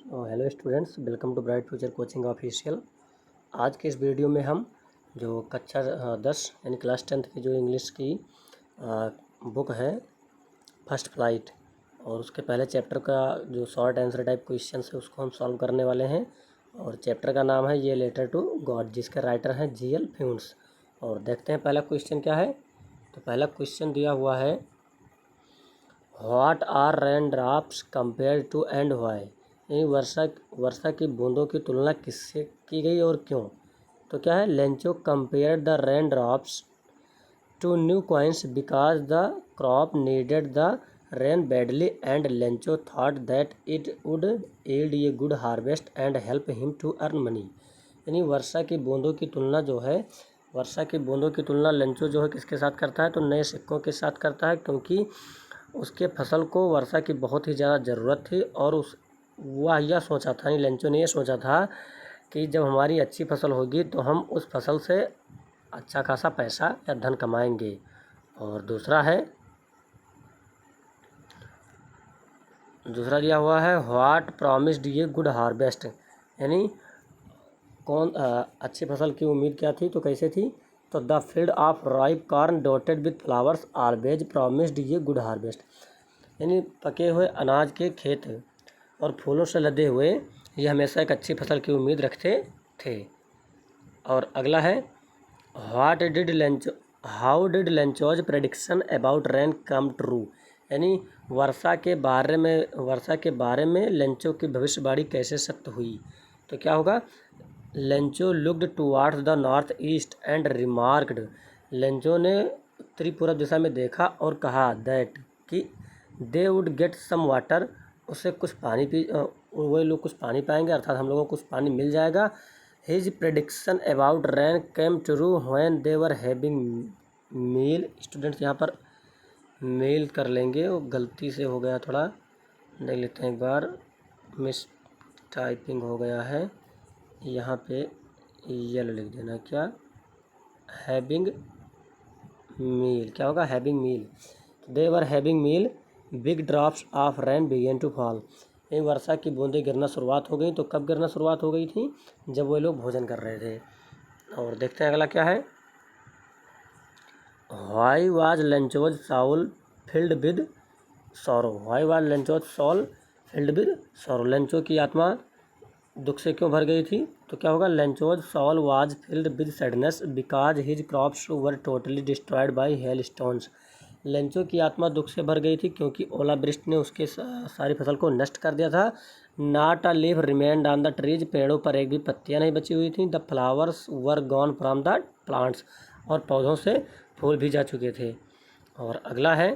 Hello students, welcome to Bright Future coaching official. आज के इस वीडियो में हम जो कक्षा 10 यानी क्लास 10th की जो इंग्लिश की बुक है फर्स्ट फ्लाइट, और उसके पहले चैप्टर का जो शॉर्ट आंसर टाइप क्वेश्चन है उसको हम सॉल्व करने वाले हैं। और चैप्टर का नाम है ये लेटर टू गॉड, जिसके राइटर हैं G.L. फ्यून्स। और देखते हैं पहला क्वेश्चन क्या है। तो पहला क्वेश्चन दिया हुआ है, what are rain drops compare to and why. यानी वर्षा की बूंदों की तुलना किससे की गई और क्यों। तो क्या है, Lencho compare the rain drops to new coins because the crop needed the rain badly and Lencho thought that it would add a good harvest and help him to earn money. यानी वर्षा की बूंदों की तुलना जो है, वर्षा की बूंदों की तुलना लेंचो जो है किसके साथ करता है, तो नए सिक्कों के साथ करता है, क्योंकि उसके फसल को वर्षा की बहुत ही ज़्यादा ज़रूरत थी। और वह यह सोचा था, नहीं लेंचो ने यह सोचा था कि जब हमारी अच्छी फसल होगी तो हम उस फसल से अच्छा खासा पैसा या धन कमाएंगे। और दूसरा दिया हुआ है, व्हाट प्रॉमिस्ड ये गुड हार्वेस्ट। यानी अच्छी फसल की उम्मीद क्या थी, तो कैसे थी, तो the field of ripe corn dotted with flowers always promised ये गुड हार्वेस्ट। यानी पके हुए अनाज के खेत और फूलों से लदे हुए ये हमेशा एक अच्छी फसल की उम्मीद रखते थे। और अगला है, how did Lencho's prediction about rain come true. यानी वर्षा के बारे में लेंचो की भविष्यवाणी कैसे सत्य हुई। तो क्या होगा, Lencho looked towards the north east and remarked. Lencho ने उत्तरी पूर्व दिशा में देखा और कहा दैट कि they would get some water, उससे कुछ पानी वही लोग कुछ पानी पाएंगे, अर्थात हम लोगों को कुछ पानी मिल जाएगा। His prediction about rain came true when they were having meal. Students यहाँ पर मेल कर लेंगे, वो गलती से हो गया, थोड़ा देख लेते हैं एक बार, मिस टाइपिंग हो गया है। यहाँ पे येलो लिख देना, क्या हैविंग मील, क्या होगा, having meal. They were having meal, big drops of rain began to fall. ये वर्षा की बूंदें गिरना शुरुआत हो गई। तो कब गिरना शुरुआत हो गई थी, जब वो लोग भोजन कर रहे थे। और देखते हैं अगला क्या है, why was Lencho's soul filled with sorrow. Why was Lencho's soul filled with sorrow. Lencho की आत्मा दुख से क्यों भर गई थी, तो क्या होगा, Lencho's soul was filled with sadness because his crops were totally destroyed by hailstones. Lencho की आत्मा दुख से भर गई थी क्योंकि ओलावृष्टि ने उसके सारी फसल को नष्ट कर दिया था। Not a leaf remained on the trees, पेड़ों पर एक भी पत्तियां नहीं बची हुई थी। The flowers were gone from the plants, और पौधों से फूल भी जा चुके थे। और अगला है,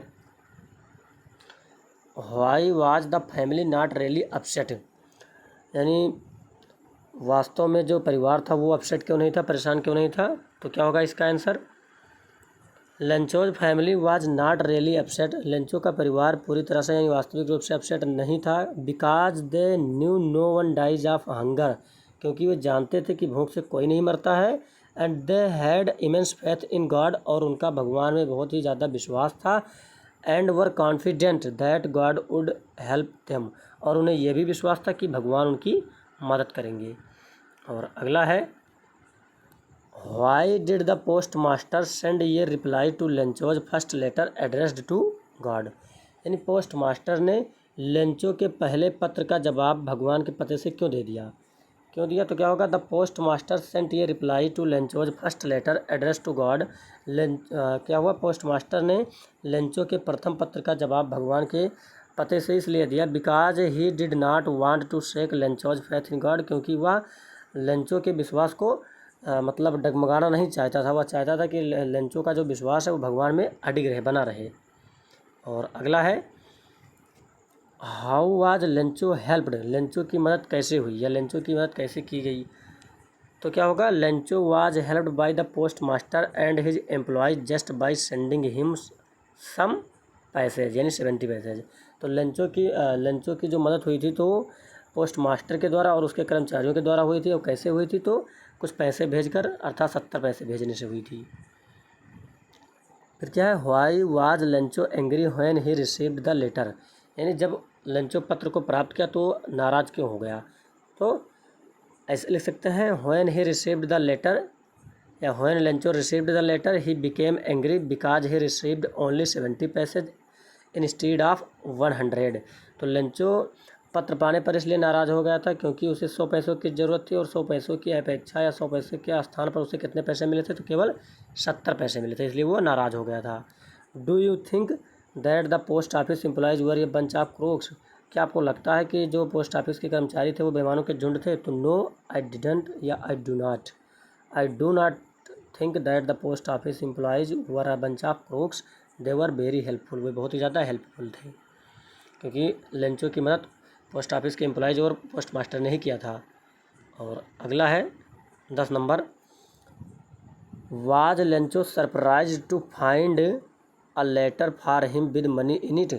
why was the family not really upset. यानी वास्तव में जो परिवार था वो अपसेट क्यों नहीं था, परेशान क्यों नहीं था। तो क्या होगा इसका answer, Lencho's family was not really upset. Lencho का परिवार पूरी तरह से यानी वास्तविक रूप से अपसेट नहीं था। Because they knew no one dies of hunger, क्योंकि वे जानते थे कि भूख से कोई नहीं मरता है। And they had immense faith in God, और उनका भगवान में बहुत ही ज़्यादा विश्वास था। And were confident that God would help them, और उन्हें यह भी विश्वास था कि भगवान उनकी मदद करेंगे। और अगला है, why did the post master send ये reply to Lencho's first letter addressed to God. यानी पोस्ट मास्टर ने लेंचो के पहले पत्र का जवाब भगवान के पते से क्यों दिया। तो क्या होगा, द पोस्ट मास्टर सेंट ये reply to Lencho's first letter address to God. क्या हुआ, पोस्ट मास्टर ने लेंचो के प्रथम पत्र का जवाब भगवान के पते से इसलिए दिया, because he did not want to shake Lencho's faith in God, क्योंकि वह लेंचो के विश्वास को मतलब डगमगाना नहीं चाहता था। वह चाहता था कि लेंचो का जो विश्वास है वो भगवान में अडिग रहे, बना रहे। और अगला है, how was Lencho helped. Lencho की मदद कैसे हुई या लेंचो की मदद कैसे की गई। तो क्या होगा, Lencho was helped by the post master and his employees just by sending him some pesos, यानी 70 पैसेज। तो लेंचो की जो मदद हुई थी तो पोस्ट मास्टर के द्वारा और उसके कर्मचारियों के द्वारा हुई थी। और कैसे हुई थी, तो कुछ पैसे भेजकर, अर्थात 70 पैसे भेजने से हुई थी। फिर क्या है, why was Lencho angry when he received the letter. यानी जब लेंचो पत्र को प्राप्त किया तो नाराज़ क्यों हो गया? तो ऐसे लिख सकते हैं, when he received the letter या when Lencho received the letter he became angry because he received only 70 पैसे इंस्टीड ऑफ 100। तो लेंचो पत्र पाने पर इसलिए नाराज़ हो गया था क्योंकि उसे 100 पैसों की ज़रूरत थी और 100 पैसों की अपेक्षा या 100 पैसे के स्थान पर उसे कितने पैसे मिले थे? तो केवल 70 पैसे मिले थे, इसलिए वो नाराज़ हो गया था। Do you think that the post office employees were a bunch of crooks? क्या आपको लगता है कि जो पोस्ट ऑफिस के कर्मचारी थे वो बेईमानों के झुंड थे? तो नो आई डिडंट या I do not think that the post office employees were a bunch of crooks, they were very helpful. वे बहुत ही ज़्यादा हेल्पफुल थे क्योंकि लेंचो की मदद पोस्ट ऑफिस के एम्प्लॉयज़ और पोस्ट मास्टर ने ही किया था। और अगला है 10 नंबर, was Lencho surprise to find a letter for him with money in it?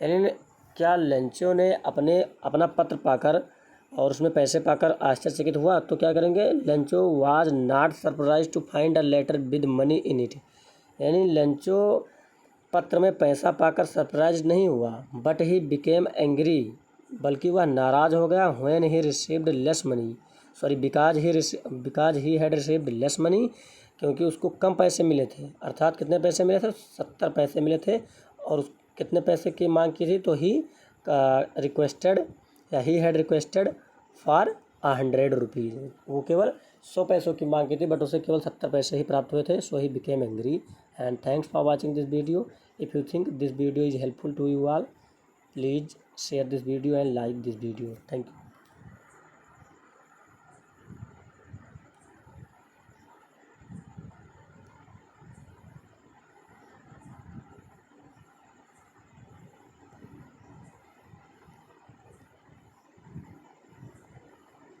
यानी क्या लेंचो ने अपना पत्र पाकर और उसमें पैसे पाकर आश्चर्यचकित हुआ? तो क्या करेंगे, Lencho was not surprise to find a letter with money in it. यानी लेंचो पत्र में पैसा पाकर सरप्राइज नहीं हुआ, बट ही बिकेम एंग्री, बल्कि वह नाराज़ हो गया, when he received less money, because he had received less money, क्योंकि उसको कम पैसे मिले थे। अर्थात कितने पैसे मिले थे? 70 पैसे मिले थे। और कितने पैसे की मांग की थी? तो he had requested for 100 rupees. वो केवल 100 पैसों की मांग की थी, बट उसे केवल 70 पैसे ही प्राप्त हुए थे। So he became angry. And thanks for watching this video. If you think this video is helpful to you all, please share this video and like this video. Thank you.